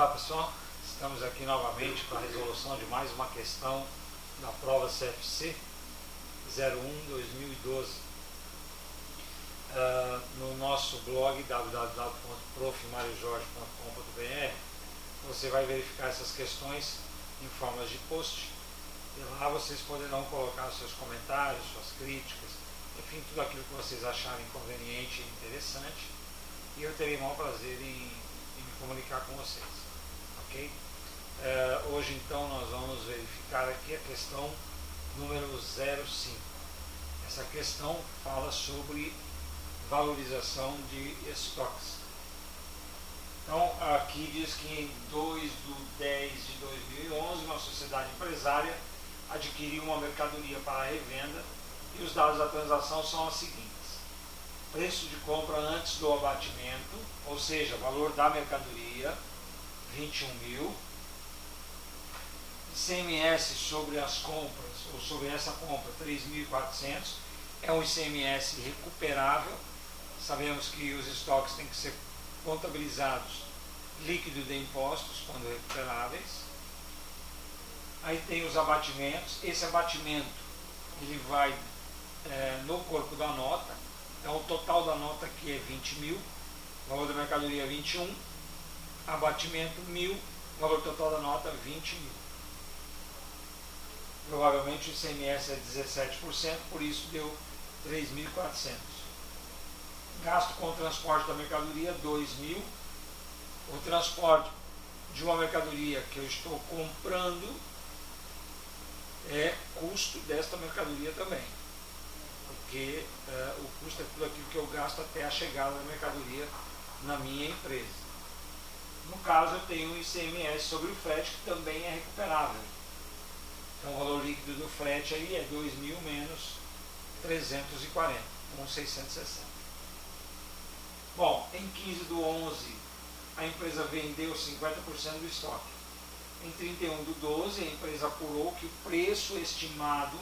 Olá pessoal, estamos aqui novamente para a resolução de mais uma questão da prova CFC 01/2012. No nosso blog www.profmariojorge.com.br você vai verificar essas questões em formas de post e lá vocês poderão colocar seus comentários, suas críticas, enfim, tudo aquilo que vocês acharem conveniente e interessante, e eu terei o maior prazer em me comunicar com vocês, ok? Hoje então nós vamos verificar aqui a questão número 05. Essa questão fala sobre valorização de estoques. Então aqui diz que em 2/10/2011 uma sociedade empresária adquiriu uma mercadoria para revenda e os dados da transação são os seguintes: preço de compra antes do abatimento, ou seja, valor da mercadoria, 21.000. ICMS sobre as compras, ou sobre essa compra, 3.400. É um ICMS recuperável. Sabemos que os estoques têm que ser contabilizados líquido de impostos, quando recuperáveis. Aí tem os abatimentos. Esse abatimento ele vai no corpo da nota. Então o total da nota aqui é 20.000, valor da mercadoria 21, abatimento 1.000, valor total da nota 20.000. Provavelmente o ICMS é 17%, por isso deu 3.400. Gasto com o transporte da mercadoria 2.000. O transporte de uma mercadoria que eu estou comprando é custo desta mercadoria também, porque o custo é tudo aquilo que eu gasto até a chegada da mercadoria na minha empresa. No caso, eu tenho um ICMS sobre o frete, que também é recuperável. Então o valor líquido do frete aí é 2.000 menos 340, com 660. Bom, em 15/11 a empresa vendeu 50% do estoque. Em 31/12 a empresa apurou que o preço estimado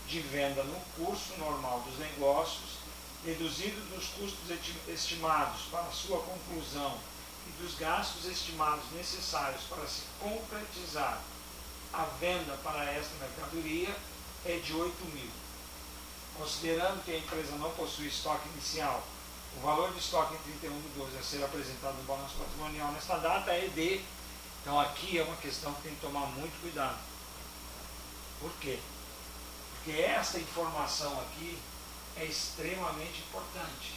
de venda no curso normal dos negócios, reduzido dos custos estimados para sua conclusão e dos gastos estimados necessários para se concretizar a venda para esta mercadoria, é de 8.000. Considerando que a empresa não possui estoque inicial, o valor do estoque em 31/12 a ser apresentado no balanço patrimonial nesta data é de... Então aqui é uma questão que tem que tomar muito cuidado. Por quê? Porque essa informação aqui é extremamente importante.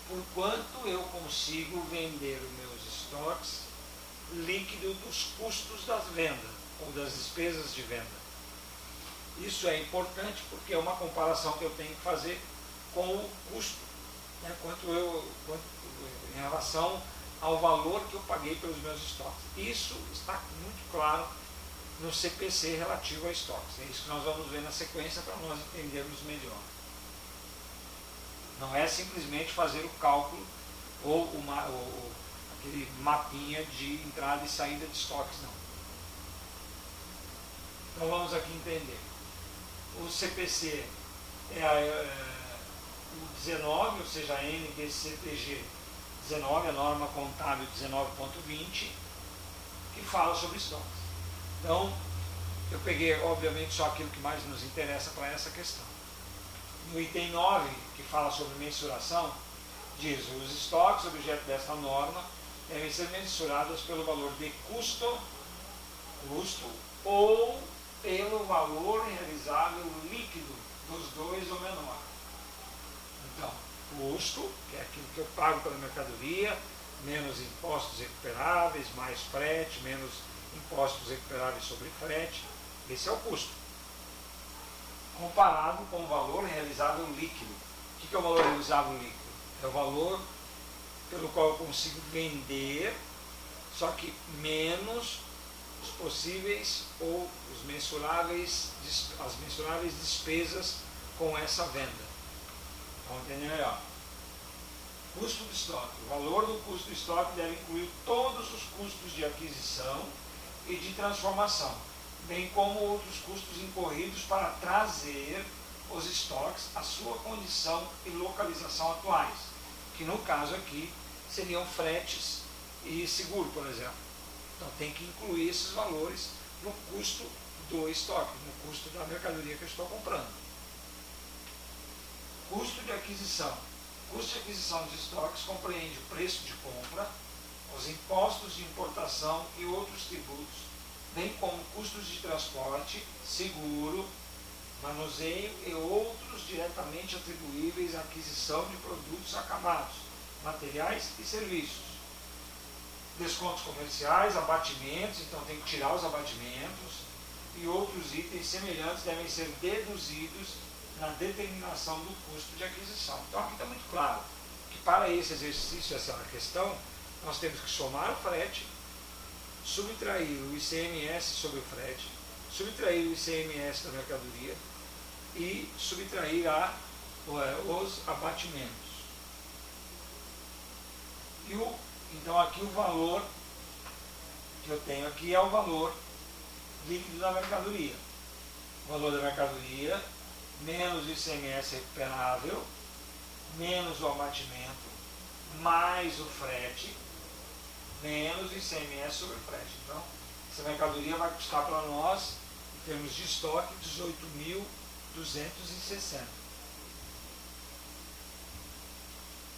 Por quanto eu consigo vender os meus estoques líquido dos custos das vendas ou das despesas de venda. Isso é importante porque é uma comparação que eu tenho que fazer com o custo, né, em relação ao valor que eu paguei pelos meus estoques. Isso está muito claro no CPC relativo a estoques. É isso que nós vamos ver na sequência para nós entendermos melhor. Não é simplesmente fazer o cálculo ou aquele mapinha de entrada e saída de estoques, não. Então vamos aqui entender. O CPC é o 19, ou seja, a NBCTG 19, a norma contábil 19.20, que fala sobre estoques. Então, eu peguei, obviamente, só aquilo que mais nos interessa para essa questão. No item 9, que fala sobre mensuração, diz: os estoques, objeto desta norma, devem ser mensurados pelo valor de custo ou pelo valor realizável líquido dos dois ou menor. Então, custo, que é aquilo que eu pago pela mercadoria, menos impostos recuperáveis, mais frete, menos impostos recuperáveis sobre frete, esse é o custo. Comparado com o valor realizável líquido. O que é o valor realizável líquido? É o valor pelo qual eu consigo vender, só que menos os possíveis ou as mensuráveis despesas com essa venda. Vamos entender melhor. Custo do estoque. O valor do custo do estoque deve incluir todos os custos de aquisição e de transformação, bem como outros custos incorridos para trazer os estoques à sua condição e localização atuais, que no caso aqui seriam fretes e seguro, por exemplo. Então tem que incluir esses valores no custo do estoque, no custo da mercadoria que eu estou comprando. Custo de aquisição. Custo de aquisição dos estoques compreende o preço de compra, os impostos de importação e outros tributos, bem como custos de transporte, seguro, manuseio e outros diretamente atribuíveis à aquisição de produtos acabados, materiais e serviços. Descontos comerciais, abatimentos, então tem que tirar os abatimentos, e outros itens semelhantes devem ser deduzidos na determinação do custo de aquisição. Então aqui está muito claro que para esse exercício, essa questão, nós temos que somar o frete, subtrair o ICMS sobre o frete, subtrair o ICMS da mercadoria e subtrair os abatimentos. Então aqui o valor que eu tenho aqui é o valor líquido da mercadoria. O valor da mercadoria menos o ICMS recuperável, menos o abatimento, mais o frete, menos o ICMS sobre o frete. Então, essa mercadoria vai custar para nós, em termos de estoque, 18.260.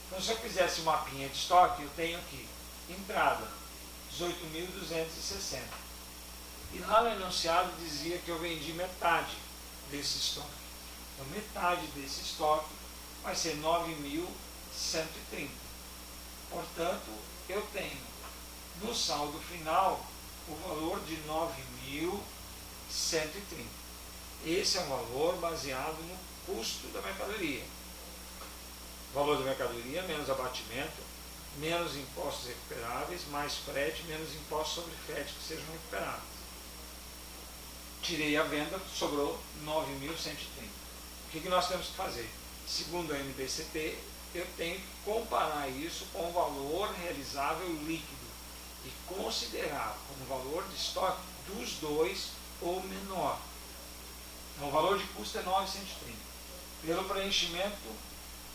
Então, se eu fizesse uma mapinha de estoque, eu tenho aqui, entrada, 18.260. E lá no enunciado dizia que eu vendi metade desse estoque. Então, metade desse estoque vai ser 9.130. Portanto, eu tenho no saldo final o valor de 9.130. Esse é um valor baseado no custo da mercadoria. Valor da mercadoria menos abatimento, menos impostos recuperáveis, mais frete, menos impostos sobre frete que sejam recuperados. Tirei a venda, sobrou 9.130. O que nós temos que fazer? Segundo a NBCP, eu tenho que comparar isso com o valor realizável líquido e considerar como valor de estoque dos dois o menor. Então, o valor de custo é 9.130. Pelo preenchimento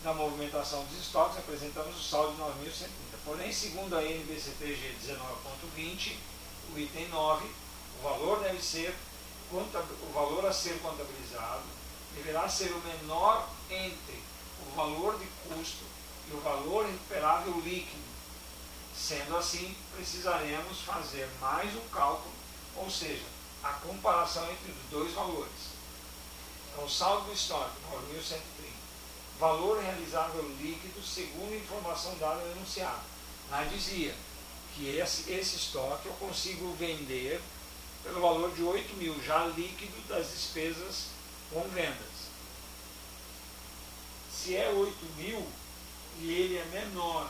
da movimentação dos estoques, apresentamos o saldo de 9.130. Porém, segundo a NBCP-G 19.20, o item 9, o valor a ser contabilizado deverá ser o menor entre o valor de custo e o valor recuperável líquido. Sendo assim, precisaremos fazer mais um cálculo, ou seja, a comparação entre os dois valores. Então, o saldo do estoque, 9.130. Valor realizável líquido segundo a informação dada no enunciado. Lá dizia que esse estoque eu consigo vender pelo valor de 8.000, já líquido das despesas com vendas. Se é 8.000 e ele é menor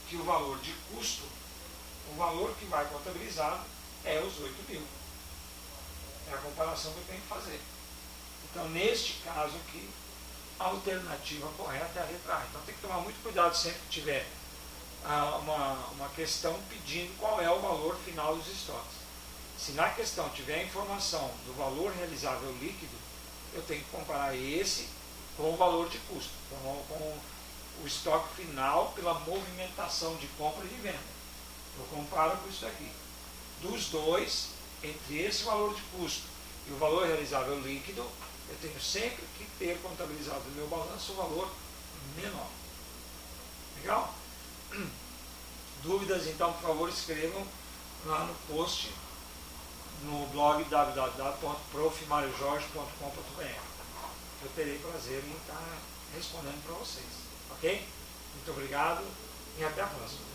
que o valor de custo, o valor que vai contabilizado é os 8.000. É a comparação que eu tenho que fazer. Então, neste caso aqui, a alternativa correta é a letra A. Então tem que tomar muito cuidado sempre que tiver uma questão pedindo qual é o valor final dos estoques. Se na questão tiver a informação do valor realizável líquido, eu tenho que comparar esse com o valor de custo, com o estoque final pela movimentação de compra e de venda. Eu comparo com isso daqui. Dos dois, entre esse valor de custo e o valor realizável líquido, eu tenho sempre que ter contabilizado no meu balanço o valor menor. Legal? Dúvidas, então, por favor, escrevam lá no post no blog www.profmariojorge.com.br. Eu terei prazer em estar respondendo para vocês. Ok? Muito obrigado e até a próxima.